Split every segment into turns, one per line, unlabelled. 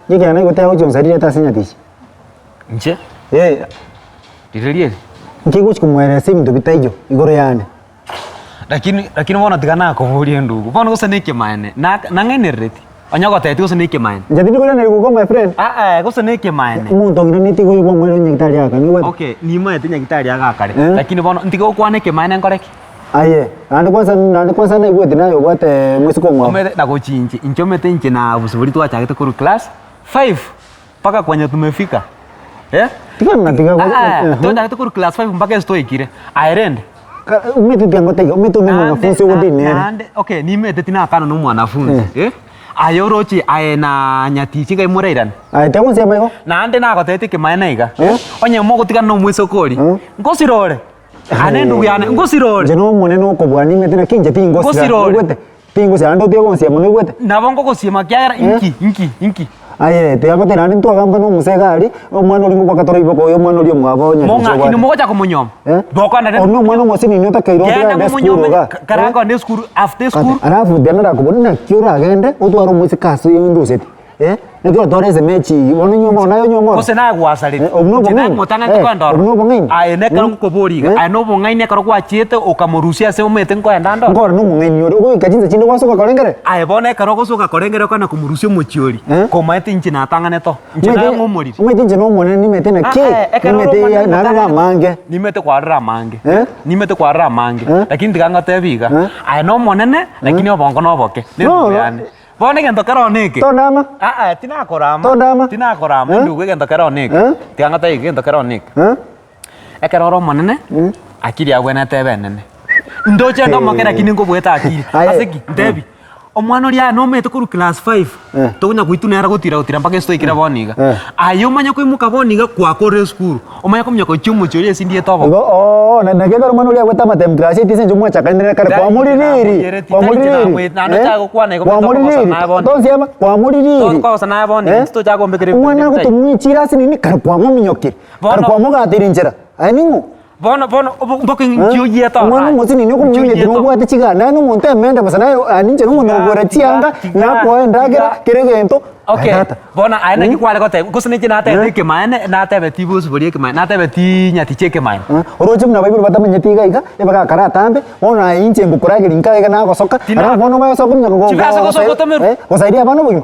Yeke na ikote awo chonsa dile tasinya tichi.
Nche? Direliye.
Nkikuchi kumweleza ibintu bitaijo igoro yane.
Lakini wona tigana kuvuria ndugu. Bono gose neke maene. Na ng'enereti. Onyago tete gose neke maene.
Njati ndiko na iguko my friend.
Gose neke maene.
Umuntu ngina niti go mwele nyagitari aka ni wewe.
Okay, ni mwete nyagitari aka kare. Lakini bono ntiko kwa neke maene ngoreki.
Aye, andi kwanza na igwete nayo bwate musiko mwa.
Omete na kuchinje. Inchomete nje na busuburi twachagete kuru class 5 mpaka kwenye tumefika.
Tika na tika kwa.
Twachagete kuru class 5 mpaka stoikire. Airende.
Umete tiango tega, umete mwanafunzi udine.
Okay, ni mete tina kana no mwanafunzi. Ayorochi aena nyatichi kai murairan.
Te kunse mayo.
Nande na gotete ke maena iga. Onye mogo tika no mwisokori. Ngosirore. Ane ndugu yane ngosirore.
Je no mone no ko bwani mete na kinje tingo
ngosirore.
Tingo se ando tiego nsia mone gwete.
Na bongo ko siema kyara inki.
Aye, te akote nani ntwa gamba no musegari, omwana oli ngwa katoro iboko yo mwana oli omwabo nya.
Monga inu mogo cha kumunyoma.
Boko na ono mwana mosini nyota kairo
ya school ga. Karako ne school after school.
Arafu dena ra kubona kyura agende utwaro musikaso yinduseti. Ndio toreze mechi wono nyoma nayo nyoma
kose na gwasarite
obno
mutanga tikondoro
obno bongaini
aye karo kuburiga aye no bongaini karo gwachete ukamurusia se umete nkoenda ndo
ngoro no mungaini uri ugo kajinza chinde wasoka korengere
aye bone karo gosoka korengere kana kumurusia muchiori komaete inchi na tangane to inchi na ngomori
umete inchi no mone ni mete na ke nimete na ra mange
nimete kwa ra mange nimete kwa ra mange lakini tikanga tebiga aye no monene lakini obongo no boke
no
Bone gento karo neke.
Tondama.
Tina korama.
Tondama.
Tina korama. Ndugu gento karo neke. Tianga tai gento karo neke. Ekero ro manene. Akiri agwena tebe nene. Ndoche ndo makera kiningo bweta akiri. Aseki ndebi. Omwana ria no mete kuru class 5. Tonya kuitu nera gutira mpaka stoikira boniga. Ayo manya kwimuka boniga kwa kore school. Omanya kumnya ko chumu chori sindie tobo.
Na kero mwana ria gweta matem class iti njumwa chakandira kare kwa muririri. Kwa muririri.
Na ndo chago kwa na
kwa muririri. Tonsiama kwa muririri.
Kwa sana boni. Sto chago mbekere.
Mwana kutumwicira sinini kare kwa muminyokiri. Kare kwa mugatirincira. Aningu.
Bono mboke njio yeta.
Mwana musini niko mwenye dinobu ati chigana no monte mende basana aninje no ngora chianga na kwa ndagera kiregento.
Okay. Bona aina ki kwale kote kusini china ate ke maene na ate betibu suburi ke maene na ate beti nyati cheke maene.
Oroje mna bible bata nyati ga iga eba kara tambe ona inche ngukura girinka ga na gosoka ara bono ma soka mnya go.
Chibasa go soko tomeru.
Osaidia bano buyo.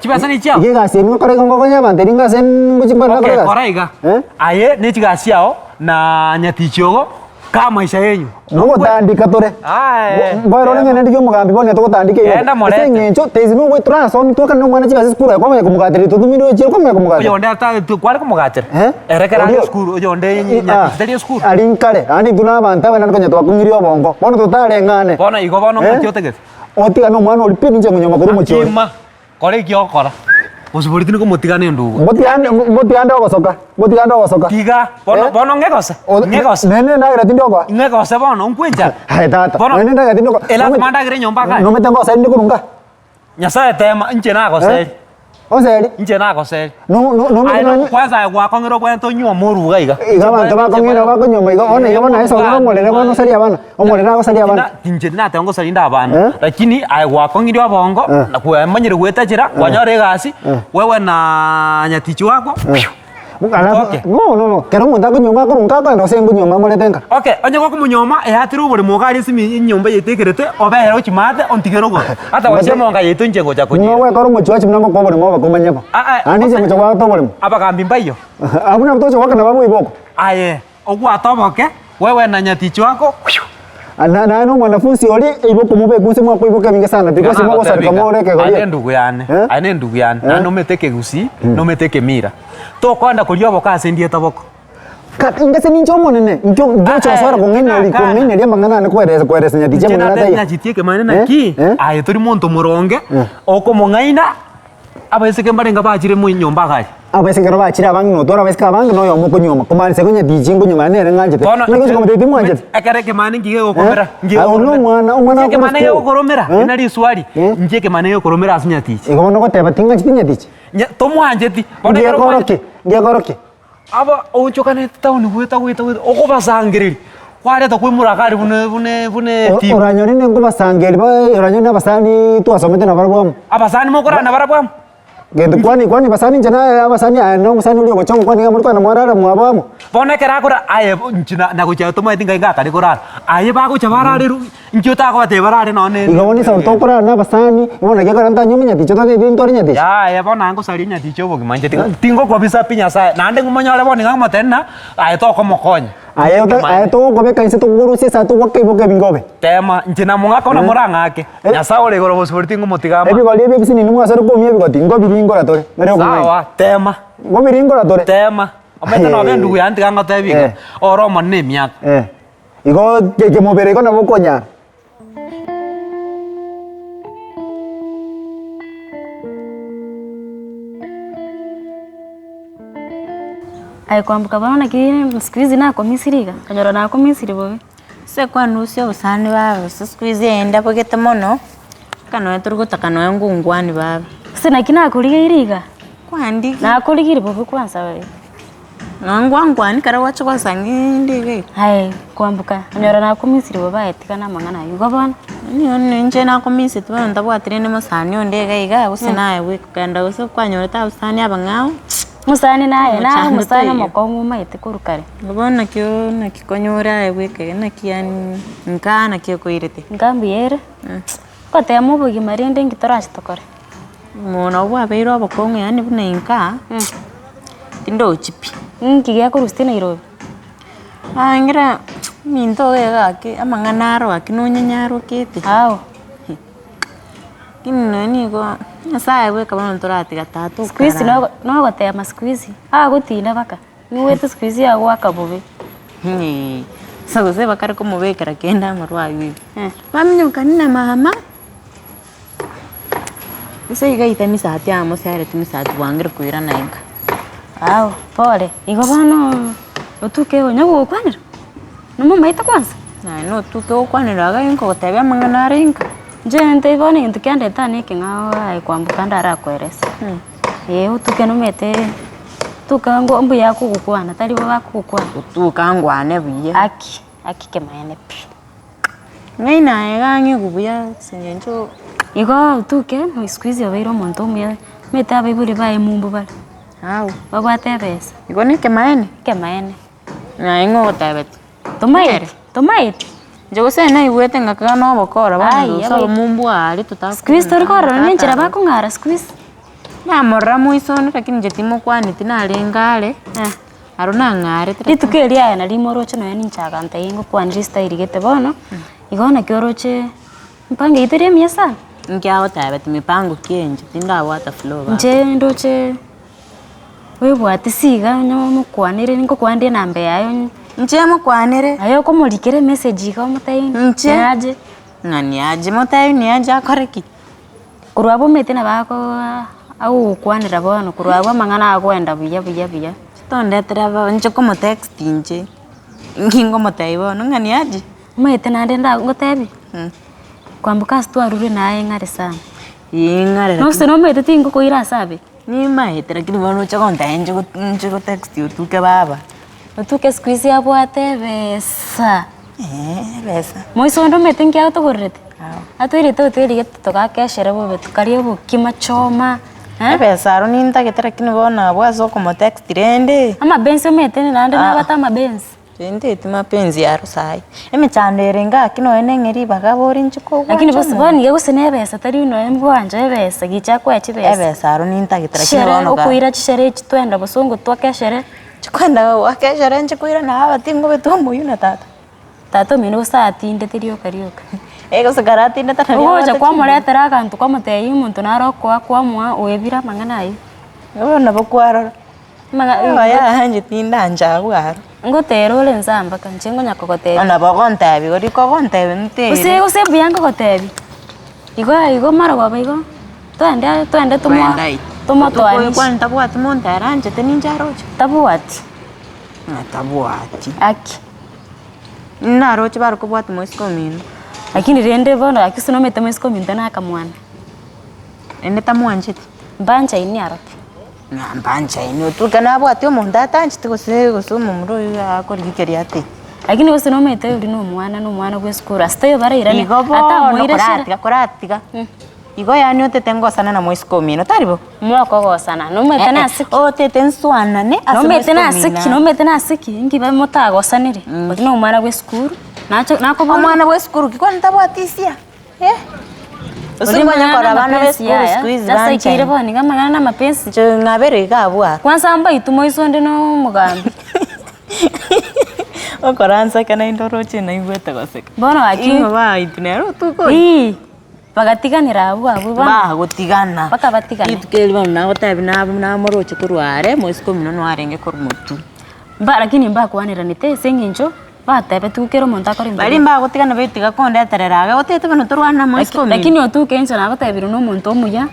Chibasa ni chia.
Iga semi kore go go nya banderinga sen guchimba
okay kora iga. Aye ne chiga siao na nyati chogo ka maisha yenyu
nugo tandika tore boiro ngene ndio mugambi bone to tandike ese ngencho tezi no wetra so ni to kana mwana chiga skuru kwa kumugatiri to tumiro chiro kwa kumugatiri
yo nda ta to kwa kumugatiri erekera skuru yo nde nyati skuru
alinkale ani tuna banta bana ko nyato kungirio bongo bono to tare ngane
bono igo bono mutiotegete
otiga no mwana oli pini nje nyoma kuru mucho
kima kore kyo kora Usuburi tini ko mutigane ndugu.
Motianda ogosoka.
Tiga. Bono ngekose.
Nene ndagira tindi ogwa.
Ngekose bono nkwenja.
Hai tata. Nene ndagira tindi ogwa.
Ela manda gire nyomba ka.
No metengo sa ndi kurunga.
Nyasaye tema nche na gose.
Oseli.
Nche na gose.
No metengo.
Kwanza gwa kongero kwa to nywa moru ga iga.
Iga bantu ba kongero ba kunyoma iga one iga bana eso ngo molere bono sali abana. Omolera go sali abana.
Nche na tengo sali nda abana. Lakini ai gwa kongiro abongo na kwa manyire gwetachira kwa nyore gasi wewe na nyatichi wako. No. Kero munda kunyoma kurunga kwa ndo sengu nyoma moletenga. Okay, onye kwa kumunyoma hatiru buri mugari simi nyomba yetekerete obehero chimate ontigero go. Hata wachemo nga yetu njengo cha kunyi.
No we koro muchwa chimna ko buri mo bakumanyeko. Ani je muchwa wa to buri.
Aba kambimba iyo.
Abuna mtocho waka na babu iboko.
Aye, ogwa toboke wewe na nyatichi wako.
Na no mwanafunzi oli iboko mube kunse mwako iboka mingi sana because mwako sarika moreke goli.
Ane ndugu yane. Na no meteke gusi, no meteke mira. To kwanda kulio boka sendie taboko.
Ingase ni njomo nene. Njocho sora kongene oli kongene lia mangana na kweresa nyatiche mwana dai.
Nyatiche ke manena ki. Aye tori monto moronge. Oko mongaina. Abese ke mbarenga bachire mu nyomba kaje.
Abese ke bachire abangi tora abese ka abangi no yo moko nyoma. Kumani se kunya dijingo nyoma nere nganje. Niko ko muteti mu anje.
Akare ke mani ngige gokomera.
Uno mwana
ke mani yo koromera. Inari swali. Nje ke mani yo koromera asinyatiche.
Iko no ko teba tinga nyatiche.
To mu anje ti.
Ngia koroke.
Aba onchokane tauni gweta oko basangiriri Kware to kwimura kari bune team.
Oranyoni ne ngobasangeli ba oranyoni abasani twasomete na barabwamu.
Abasani mokora na barabwamu.
Gende kwani basani njana abasani no musani uli gochongo kwani muri kwana mwarara mwabamo.
Bona kera kora aye nchina na kucha to mai tinga ngaka kora. Aye ba kucha barare nchota ko bate barare no ne.
Igoni sa to kora na basani ibona ke karanta nyuminya ticho ta bin tori nyati.
Ya bona ngo sari nyati chobo ki manje tingo kwa bisa pinya sa na ande ngumanya le boni ngama tena aye to ko mokonya.
Aye to gobe kaise to guru se sa to wakke boke bingobe.
Tema nchina munga kona moranga ake. Nyasa ole goro bosporti ngo motigama.
Ebi goli ebi bisini numu asaro ko mie bigoti ngo biringo la tore.
Sawa tema.
Ngo biringo la tore.
Tema. Omete no bendu yanti kanga tebiga. Oro manne miak.
Igo ke mobere ko na bokonya.
Ai kwambuka bana kini siku hizi nako Misiri kanyora nako Misiri bobe
se kwanu usio usani baba siku hizi enda pokete mono kano eturuguta kano ngungwani baba
sina kina kuligiriga
kwandi
na kuligiri bobe kwanza wewe
ngwangwani kara wacho kwa sanginde
hai kwambuka kanyora nako Misiri bobe etikana mangana yugo bana
ni nje nako Misiri twa ndabwatire ne musani ondega iga usinaye we kanda uso kwanyora ta usani abangao
musani naye na musani mokongo maite kurukare
ngabona kyo nakikonyora eweke nakiani nkana kyo koirete
ngambi yere kote mubugi marinde ngitoraje tokore
mona wa beiro abokongo yani buna inka tindo chipi
nkigia kurustina irobe
ngira minto gake amanganaro akinonyanyaro kete
hao
kinoni go Nyasaye we kabano torati gatatu
squeeze no gote ama squeeze gutina baka niwete squeeze yago akabobe
sago se bakara como ve kara kenda marwa yu mami nyokanina mama ise iga itamisa hatia mo sare tumisa tuwangira kuira na inka
pole igo bano otuke onyago kwanira no maita kwanza
no tuke okwanira ga inko gotebya manganara inka
Jente ibone ntu kyande tane kinga ai kwambuka ndara kweresa. Utuke no mete tukango mbu yako kukwana tali baba kukwana.
Tukangwane buye.
Aki kemayane pi.
Ngai nae gange kubuya sinyenjo.
Igo utuke no squeeze obeiro monto mye meta abiburi bae mumbu bale. Baba tebesa.
Igo ne kemayane?
Kemayane.
Na ingo tabet.
Tomaite.
Jose na iwete ngaka no bokora bana so mumbu ari tutaka
squeeze tori kora ninjira bakungara squeeze
na morra muisona lakini jetimo kwani tinarengale aruna ngare
litukeli aya na limoroche no yaninchaga ntaingo kwani style gete bono igona kyoroche mpange iteria miesa
ngiao tabet mipango kienje tindawata flow ba
nje ndoche webwate siga nyomo kwanire ningo kwandie nambe yayo
Nchemo kwanire
ayo ko mulikere message ka mutai
nche ngani aje mutai ni aje akoreki
kurwabo metena bako au kwanira bono kurwabo mangana akwenda buya
tonde traba nche ko mo text nche ngingo mutai bono ngani aje
metena ndenda ngotebi kwambuka stwarure naye ngare sana
ingare
no se no metete ngo koira sabe
ni maitera kini bono cha konta nche ko text utuke baba
Utuke squeeze abwate besa.
Besa.
Moisondo metenki auto gorrete. Atwiri to twiri geto gakeshere bo betukariye bo kimachoma.
Besa ro ninta getera kini bona bwazo ko text rende.
Ama benzo metene nande na bata ama benzi.
Rende tima penzi yaro sai. Emichandere nga kino enengeri bagabori nchiko.
Lakini bosi boni yego sene besa tari no embwanje besa gichakwa chi besa.
Besa ro ninta getera kini bona.
Okuira chishere chitwenda bosongo twakeshere.
Kwenda wakeshere nchikuira na abatingo betombo yuna tata.
Tato mino saa tinde tirio karioka.
Ego sagarati nda tata.
Oja kwa muretera kantu kwa mutei muntu naro kwa mwa webira mangana ayi.
Ego na bokwaro. Maga ya hanje tinda njabwaro.
Ngotero le nzamba kanchengo nyakokotebi.
Ana bagontebi gori kogontebi nte.
Use byango kotebi. Igo maro baba igo. Twende tumo twani.
Kwa ntabwati montera anje teninjaroje.
Tabuati.
Tabuati.
Aki.
Naroje baro kubwati moisko mino.
Lakini rende bono akisino meta moisko minta na kamwana.
Ende tamwanje.
Banja ini arapi.
Banja ini tukana bwati omonda tanchi tukose gosumo muro akori keriate.
lakini wose no mete uri no mwana gwe school astayo barairane
ata muire kuratiga igo yani otete ngosana na moiskomi no taribo
mwako gosana no mete na siki
otete nswana ne
no mete na siki ngiba motagosanire uri no mwana gwe school nako
mwana gwe school kiko ntabwatisia Usingonya kora bana be school squeeze
sasa ikire boni ngamagana na mapenzi
njo ngabere gabwa
kwanza amba itumo isonde no mugambi
okoranza kana indoroche na igweta goseka
bono
ingo ba itinero tuko
bagatiganira abo
ba gutigana
baka batigana
itukeli bana nago tabi na moroche kurware moisko mino no arenge kurmutu
ba lakini mba kwanira nite senginjo batebe tukero monta kori
bali mba gutigana betiga konde tereraga otete bano turwana moisko
lakini otukenjo nago tabiro no muntu omuya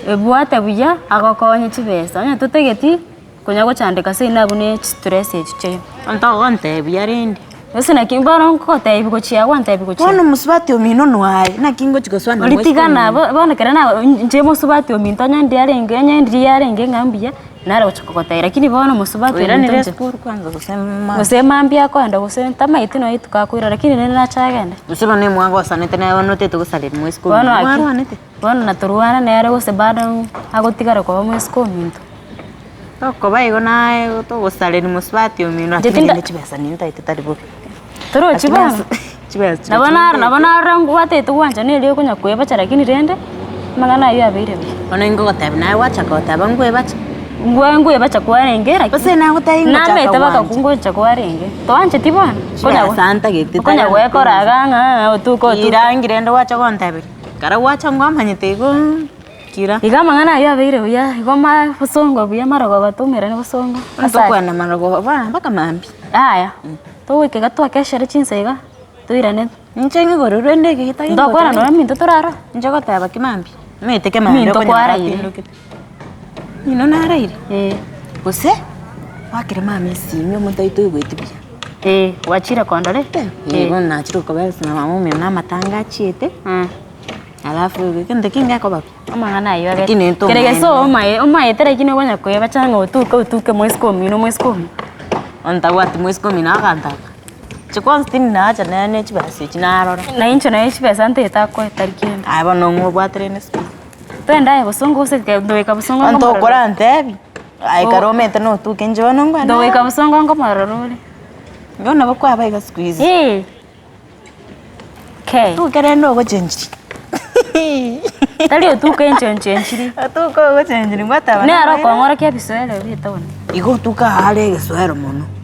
ebwate buya agokonye chibesa nya tutegeti kunya gochandika sina bune stress echiche
antagonte biyarindi
ese na kimbaro nkota ibi gochia wanta ibi gochia
bono musubati omino nwai na kingo chigoswana
olitigana bono kerana nje musubati ominto nyandi arenge nyandi arenge ngambia nara gochokota lakini bono musubati
ominto skuru kwanza
gusema ambia kwanda gusema tama itino itukakwira lakini nene nachagenda
usema ne mwango sanete na bono tete gusalira mwesko
bono naturuana nere gose bado agotigara kwa mwesko minto
ko baigo nae to gusalira musubati omino akindi chibesa nintaite taribo
toro chibasa nabona rangu watete gwanja neli kunya kweba lakini rende magana yo abire
ona ingo gotabe nae wacha gotaba ngweba
ngweba chakwarenge
base na gotaingo
chakwa na mete baka kungo chakwarenge to anje tibana
konya santa gete
konya gwekora ganga otuko
irangire ndo wacha gontabe kara wacha ngwamanyete go kira
igama ngana yo abire buya igoma busongo buya marogo batumira ne busongo
asakwana marogo baka mambi
aya wike gatwa keshera chinsega tuirane
nchengi gorure ndege hitayi
ndokora no minto turara
njogo taba kimambi mete kemambi
minto kwara ire
ino naraire ose wakire mami simyo mutaito igwetibya
wachira kondole
gona chiro kobelsa na mamu me na matanga chiete alafu kende kinga ko bapi
amangana yo kerege so omae tere kine gonya kweba changa otuke moisko onta
wati mwesko mina kanta chikwanza tini na acha na ne chibasi chinarora
na incho na chibasa ante tako tarikenda
aba no ngo bwatre ne spi
twenda ye busongo se ke ndoika busongo
anto korante abi ai karomete no tu kenjo no ngwana
ndoika busongo ngo marorore
ngona bakwa baiga squeeze
ke
tu kerendo go chenji
tali tu kenjo chenji
tu ko go chenji ngwata
ne aro ko ngora ke biswele bitone
igo tu ka hale geswero mono